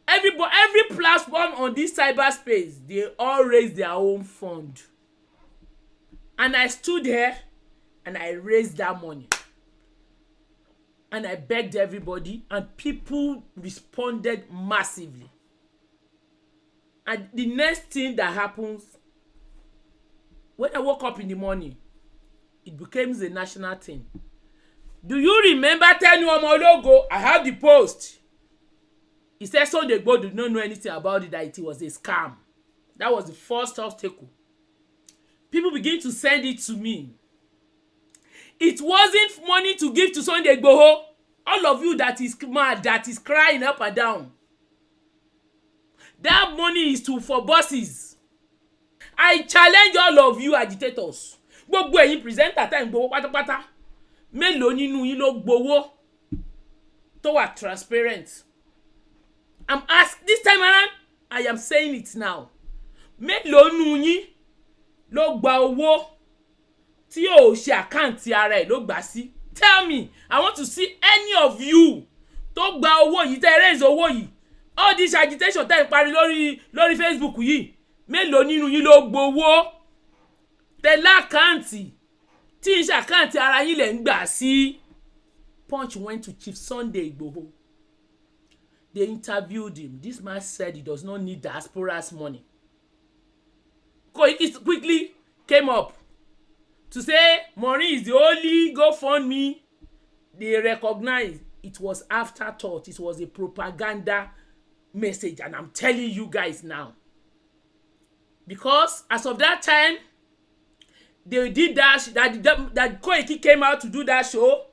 Every platform on this cyberspace, they all raise their own fund. And I stood there and I raised that money. And I begged everybody, and people responded massively. And the next thing that happens, when I woke up in the morning, it became a national thing. Do you remember Teni Omologo? I have the post. He said Sunday Igboho did not know anything about it, that it was a scam. That was the first obstacle. People begin to send it to me. It wasn't money to give to Sunday Igboho. All of you that is mad, that is crying up and down. That money is for bosses. I challenge all of you agitators. Gbogbo ẹ̀yin presenter time gbowó pátápátá. Mélòó nínú yín ló gbowó tó wà transparent? I'm asked this time around, I am saying it now. Mélòó nínú yín ló gba owó tí ò ṣe àkáǹtì ara ẹ̀ ló gbà sí? Tell me, I want to see any of you tó gba owó yìí, tẹ́ raise owó yìí. All this agitation tẹ́ ń parí lórí Facebook yìí. Mélòó nínú yín ló gbowó tẹ́ lákáǹtì tí ń ṣe àkáǹtì ara yín lẹ̀ ń gbà sí? Punch went to Chief Sunday Igboho. They interviewed him. This man said he does not need diaspora's money. Koiki quickly came up to say money is the only GoFundMe. They recognized it was afterthought. It was a propaganda message, and I'm telling you guys now. Because as of that time, they did that Koiki came out to do that show.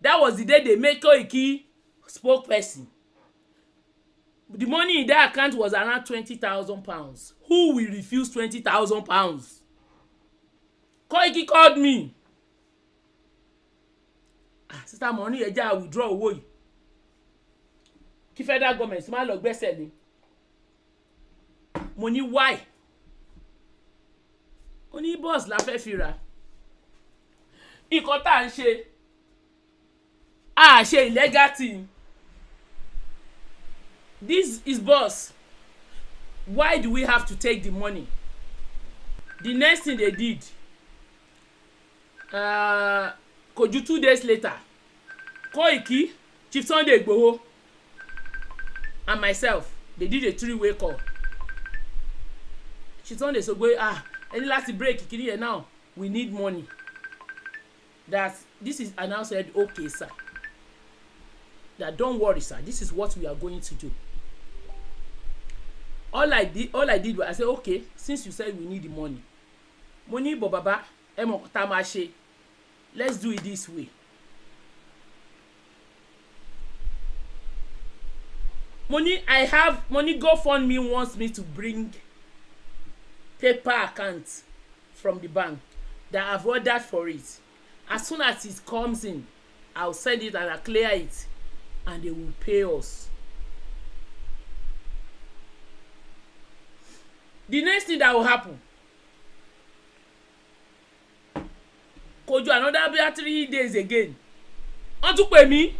That was the day they made Koiki spokesperson. The money in that account was around £20,000. Who will refuse £20,000? Koiki called me. Sister money ẹja withdraw owó yìí. Kí federal government má lọ gbẹ́sẹ̀ lé. Mo ní why? Ó ní boss la fẹ́ fi rà. Nǹkan tá à ń ṣe. Ṣe illegal thing. This is boss. Why do we have to take the money? The next thing they did, kò ju 2 days later, Koiki, Chief Sunday Igboho, and myself, they did a 3-way call. Chief Sunday sọ pé any last break kiri yẹn now, we need money. That this is, and I said, okay sir. That don't worry sir, this is what we are going to do. All I did was I said, okay, since you said we need the money, money bo baba ẹ mọ̀ tá máa ṣe, let's do it this way. I have money. GoFundMe wants me to bring paper accounts from the bank that I've ordered for it. As soon as it comes in, I'll send it and I'll clear it, and they will pay us. The next thing that will happen, kò ju another 3 days again, wọ́n tún pè mí,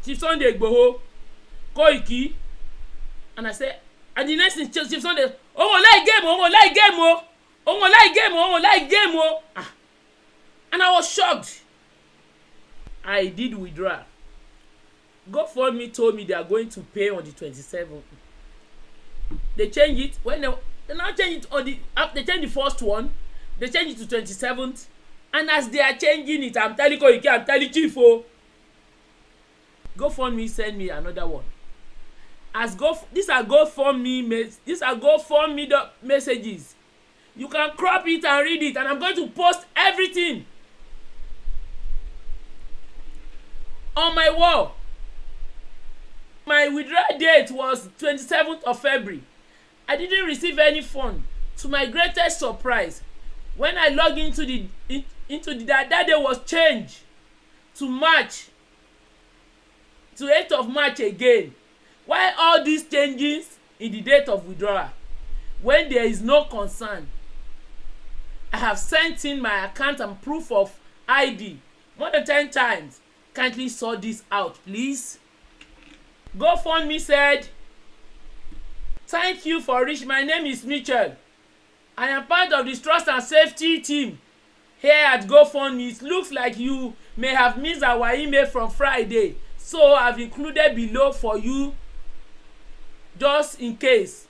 Chief Sunday Igboho, Koiki, and I say, and the next thing, Chief Sunday, òun ò like game o. And I was shocked. I did withdraw. GoFundMe told me they are going to pay on the 27th. They change it when they now change it on they change the first one, they change it to 27th, and as they are changing it, I'm telling Koiki, I'm telling Chief GoFundMe send me another one. These are GoFundMe messages. You can crop it and read it, and I'm going to post everything on my wall. My withdrawal date was 27th of February. I didn't receive any fund. To my greatest surprise, when I log into that day was changed to March, to 8th of March again. Why all these changes in the date of withdrawal when there is no concern? I have sent in my account and proof of ID more than 10 times. Kindly sort this out, please. GoFundMe said, "Thank you for reaching. My name is Mitchell. I am part of the trust and safety team here at GoFundMe. It looks like you may have missed our email from Friday, so I've included below for you just in case."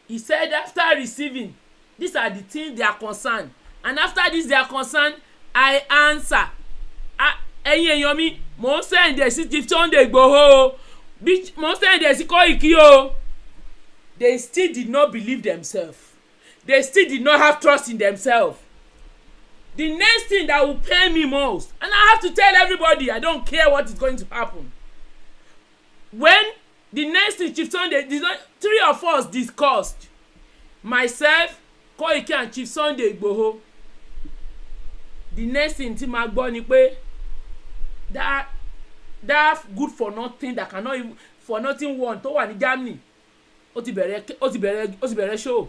He said after receiving, these are the things they are concerned, and after this they are concerned, I answer. Ẹ̀yin èèyàn mi, mò ń send ẹ̀ sí Chief Sunday Igboho, mò ń send ẹ̀ sí Koiki o. They still did not believe themselves. They still did not have trust in themselves. The next thing that will pain me most, and I have to tell everybody, I don't care what is going to happen. When the next thing Chief Sunday, three of us discussed, myself, Koiki and Chief Sunday Igboho. The next thing tí ma gbọ́ ni pé that good for nothing that cannot even for nothing one tó wà ní Germany ó ti bẹ̀rẹ̀ show.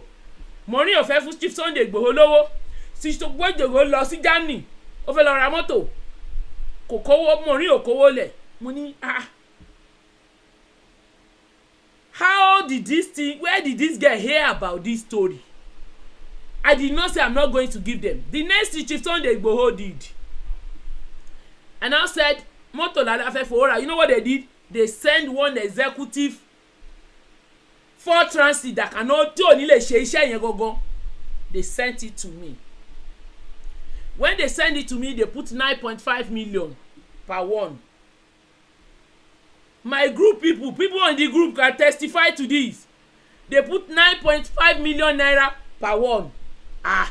Mọ̀rin ò fẹ́ fún Chief Sunday Igboho lówó, sí tó gbọ́dọ̀ lọ sí Germany ó fẹ́ lọ ra mọ́tò kò kówó, Mọ̀rin ò kówó lẹ̀. Mo ní how did this thing, where did this guy hear about this story? I did not say I'm not going to give them. The next thing Chief Sunday Igboho did, and I said, "Moto la fẹ́ fowó rà." You know what they did? They send one executive for transit that cannot tí ò ní lè ṣe iṣẹ́ yẹn gangan. They sent it to me. When they send it to me, they put 9.5 million per one. My group people in the group can testify to this. They put 9.5 million naira per one. And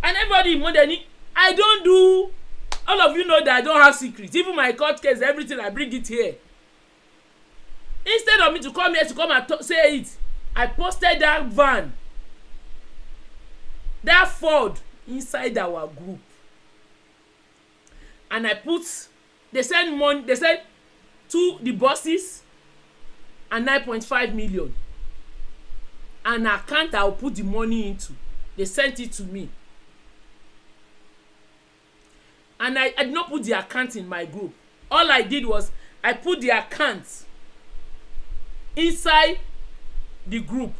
everybody in Modeni, I don't do, all of you know that I don't have secrets. Even my court case, everything, I bring it here. Instead of me to come here to come and say it, I posted that van, that Ford, inside our group. And I put, they send money, they said to the bosses and 9.5 million. An account I will put the money into. They sent it to me. And I did not put the account in my group. All I did was I put the account inside the group.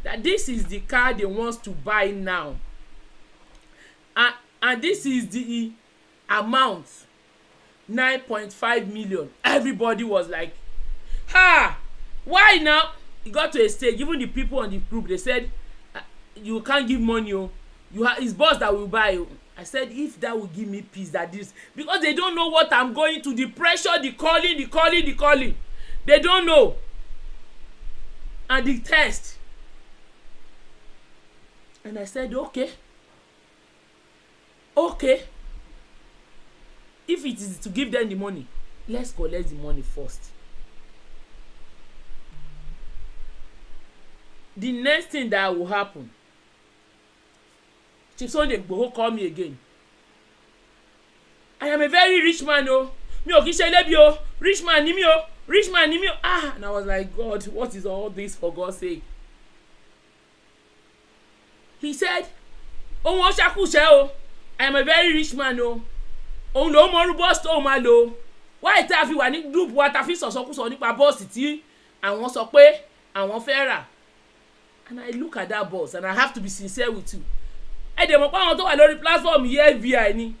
That this is the car they want to buy now. And this is the amount. 9.5 million. Everybody was like, why now? It got to a stage, even the people on the group, they said, "You can't give money, it's boss that will buy you." I said, if that will give me peace, that this, because they don't know what I'm going to, the pressure, the calling. They don't know. And the test. And I said, okay. If it is to give them the money, let's collect the money first. The next thing that will happen, Chief Sunday Igboho call me again. I am a very rich man, mi ò kì í ṣe ẹlẹ́bi o, rich man ni mi o. And I was like, God, what is all this, for God's sake? He said, "Ohun o ṣàkúṣe o, I am a very rich man o. Òun ló mọ bọ́ọ̀sì tó máa lò. Why tá a fi wà ní group wa tá a fi sọ̀sọ́kúsọ nípa bọ́ọ̀sì tí àwọn sọ pé àwọn fẹ́ rà." And I look at that boss and I have to be sincere with you. Ẹ dẹ̀ mọ̀ pé àwọn tó wà lórí platform yìí FBI ni.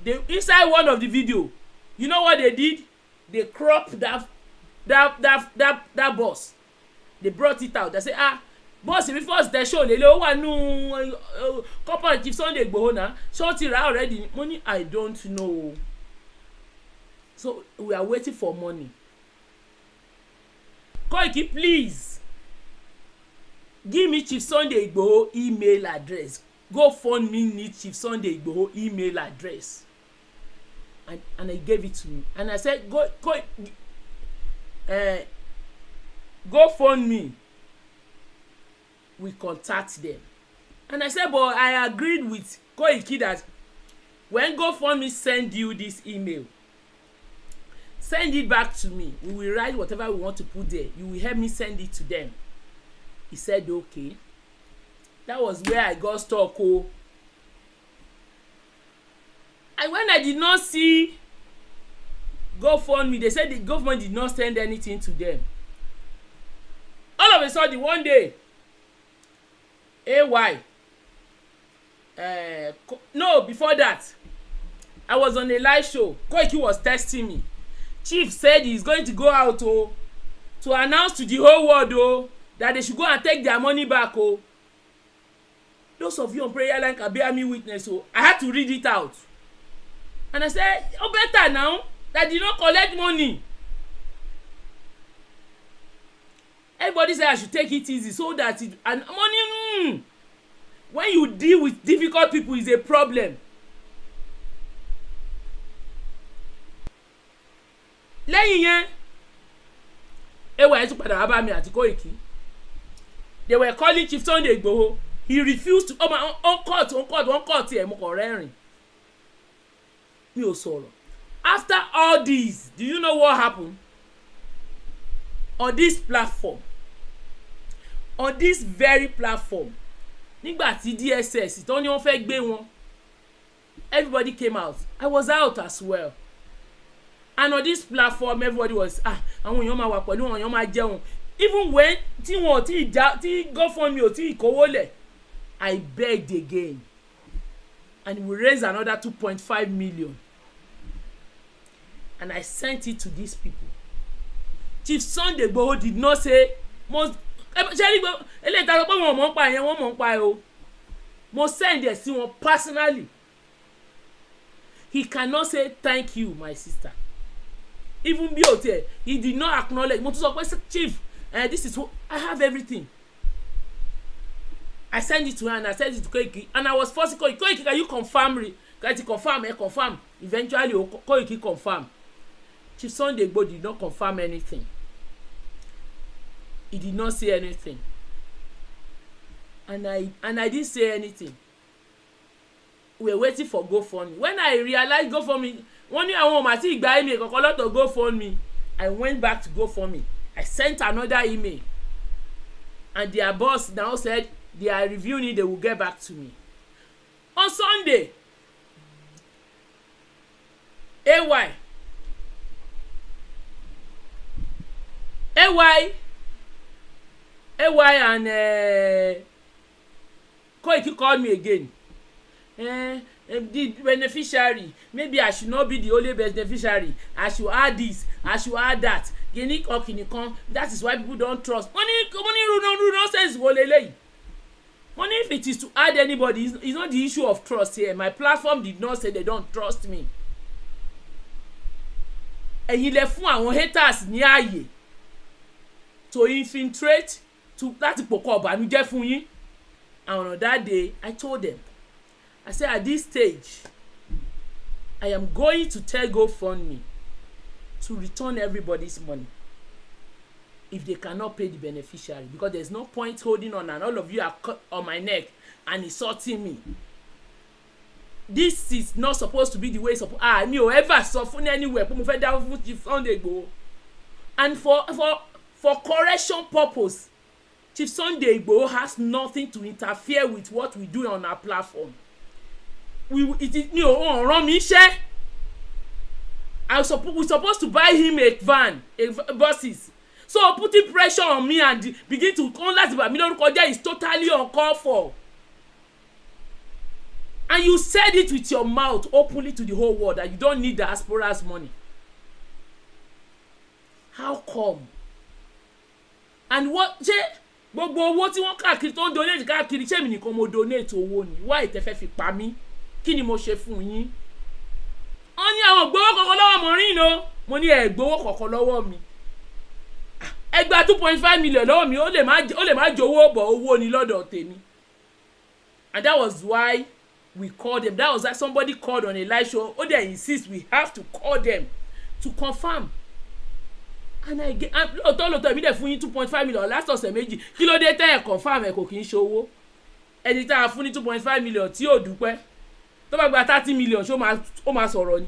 They inside one of the video, you know what they did? They cropped that boss. They brought it out. They say, boss, if first they show lele o wa nu couple Chief Sunday Igboho na, so ti ra already. Money I don't know. So we are waiting for money. Koiki, please give me Chief Sunday Igboho email address. GoFundMe need Chief Sunday Igboho email address. And I gave it to me. And I said, GoFundMe, we contact them. And I said, but I agreed with Koiki that when GoFundMe send you this email, send it back to me. We will write whatever we want to put there. You will help me send it to them. He said, okay. That was where I got stuck. And when I did not see GoFundMe, they said the government did not send anything to them. All of a sudden one day, no, before that, I was on a live show. Koiki was testing me. Chief said he's going to go out to announce to the whole world that they should go and take their money back. Those of you on prayer line can bear me witness. I had to read it out. And I said, better now that you don't collect money. Everybody said I should take it easy so that and money, when you deal with difficult people, is a problem. Lẹ́yìn yẹn, tún padà wá bá mi àti Koiki. They were calling Chief Sunday Igboho. He refused to on court ẹ̀ mo kàn rẹ́rìn. Mi ò sọ̀rọ̀. After all this, do you know what happened? On this platform, on this very platform, nígbà tí DSS tó ní wọ́n fẹ́ gbé wọn, everybody came out. I was out as well. And on this platform, everybody was àwọn èèyàn máa wà pẹ̀lú àwọn èèyàn máa jẹun. Even when tí wọn tí GoFundMe ò tí ìkówó lẹ̀, I begged again, and we raised another 2.5 million, and I sent it to these people. Chief Sunday Igboho did not say mo send it sí wọn personally. He cannot say thank you, my sister. Even bí o tiẹ̀, he did not acknowledge. Mo tún sọ pé Chief, this is what I have everything. I sent it to her and I sent it to Koiki, and I was forcing Koiki, can you confirm? Confirm. Eventually, Koiki confirmed. Chief Sunday Igboho did not confirm anything. He did not say anything. And I didn't say anything. We were waiting for GoFundMe. When I realized GoFundMe, wọ́n ní àwọn ọmọ àti ìgbà email kankan lọ́tọ̀ GoFundMe, I went back to GoFundMe. I sent another email. And their boss now said they are reviewing it, they will get back to me. On Sunday, AY and Koiki called me again. The beneficiary, maybe I should not be the only beneficiary. I should add this, I should add that. That is why people don't trust. Money nonsense. Money, if it is to add anybody, it's not the issue of trust here. My platform did not say they don't trust me. Ẹ̀yin lẹ fún àwọn haters ní ààyè to infiltrate, láti pòkọ̀ ọ̀bànújẹ́ fún yín. And on that day, I told them, I said, at this stage, I am going to tell GoFundMe to return everybody's money if they cannot pay the beneficiary, because there's no point holding on and all of you are cut on my neck and insulting me. This is not supposed to be the way it's supposed. Mi ò ever sọ fún anywhere pé mo fẹ́ dáwọ́ fún Chief Sunday Igboho. And for correction purpose, Chief Sunday Igboho has nothing to interfere with what we do on our platform. We rán mi iṣẹ́. We supposed to buy him a van, buses. So putting pressure on me and begin to come láti bà mí lórúkọ jẹ́ is totally uncalled for. And you said it with your mouth openly to the whole world that you don't need diaspora's money. How come? And what? Gbogbo owó tí wọ́n káàkiri tó ń donate káàkiri ṣé mi nìkan mo donate owó ni? Why tẹ́ fẹ́ fi pa mí? Kí ni mo ṣe fún yín? Wọ́n ní àwọn gbowó kọ̀ọ̀kan lọ́wọ́ Maureen o. Mo ní ẹ gbowó kọ̀ọ̀kan lọ́wọ́ mi. Ẹ gba 2.5 million lọ́wọ́ mi, ó lè má jowó bọ̀ owó ni lọ́dọ̀ tèmi. And that was why we called them. That was why somebody called on a live show. They insist we have to call them to confirm. And I get lóòótọ́ mi dẹ̀ fún yín 2.5 million last ọ̀sẹ̀ méjì. Kí ló dé tẹ́ ẹ̀ confirm ẹ̀ kò kí ń ṣòwò? Ẹni tá a fún ní 2.5 million tí ò dúpẹ́. Tó bá gba 30 million ṣó máa sọ̀rọ̀ ni.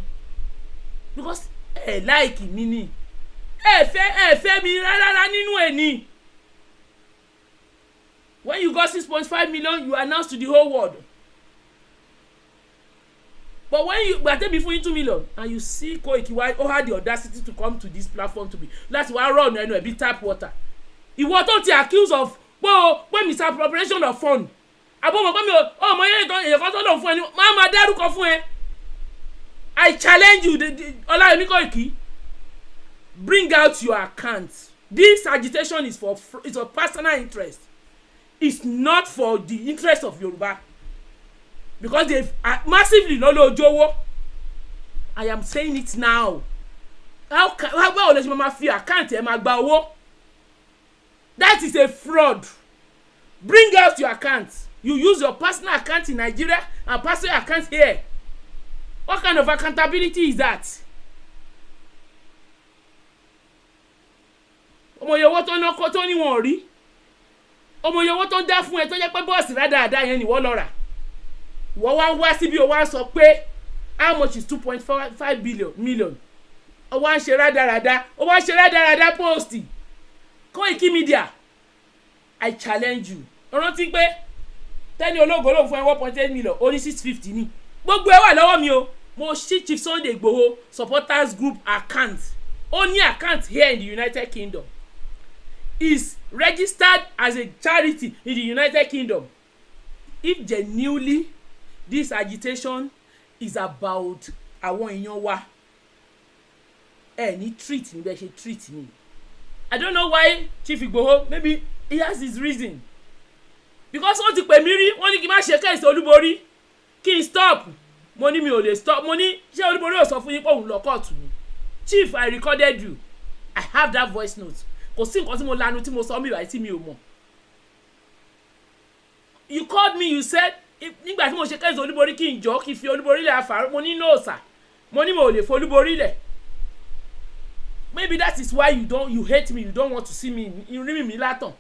Because like mi ni. Ẹ fẹ́ mi rárá nínú ẹ̀ ni. When you got 6.5 million, you announced to the whole world. But when you gba tẹ́bi fún yín 2 million and you see Koiki why had the audacity to come to this platform to be láti wá run ẹnu ẹ̀bí tap water ìwọ tó ti accuse of pé misappropriation of fund àbọ̀mọ̀ pé mi ò ọmọ yẹn tó èyàn kan tó lọ fún ẹ ní máa dárúkọ fún ẹ. I challenge you Ọláyẹmí Koiki, bring out your account. This agitation is for personal interest. It's not for the interest of Yoruba. Because they've massively lọ́lọ́ ojówó. I am saying it now. How lè ṣe máa fi account ẹ máa gba owó? That is a fraud. Bring out your account. You use your personal account in Nigeria and personal account here. What kind of accountability is that? Ọmọ yòówó tó ná kó tó ní wọn rí. Ọmọ yòówó tó dá fún ẹ tó jẹ́ pé bọ́ọ̀sì rádaràda yẹn ni wọ́n lọ rà. Ìwọ wá síbí o wá sọ pé how much is 2.5 million. O wá ń ṣe rádaràda post. Koiki Media, I challenge you. Rántí pé tẹ́ni ológo ló ń fún ẹ 1.8 million ó ní 650 ní. Gbogbo ẹ wà lọ́wọ́ mi o. Mo ṣí Chief Sunday Igboho supporters group account. Ó ní account here in the United Kingdom. Is registered as a charity in the United Kingdom. If genuinely this agitation is about àwọn èèyàn wa ní treat me bẹ́ẹ̀ ṣe treat me. I don't know why Chief Igboho, maybe he has his reason. Because wọ́n ti pè mí rí wọ́n ní kí n má ṣe kéèsì Olúborí kí n stop. Mo ní mi ò lè stop. Mo ní ṣé Olúborí ò sọ fún yín pé òun lọ kóòtù ni. Chief, I recorded you. I have that voice note. Kò sí nǹkan tí mo lanu tí mo sọ mi ìwà tí mi ò mọ̀. You called me, you said nígbà tí mo ṣe kéèsì Olúborí kí n jọ kí n fi Olúborí lẹ̀ àfàrò. Mo ní no sir. Mo ní mo ò lè fi Olúborí lẹ̀. Maybe that is why you hate me, you don't want to see me rí mi látàn.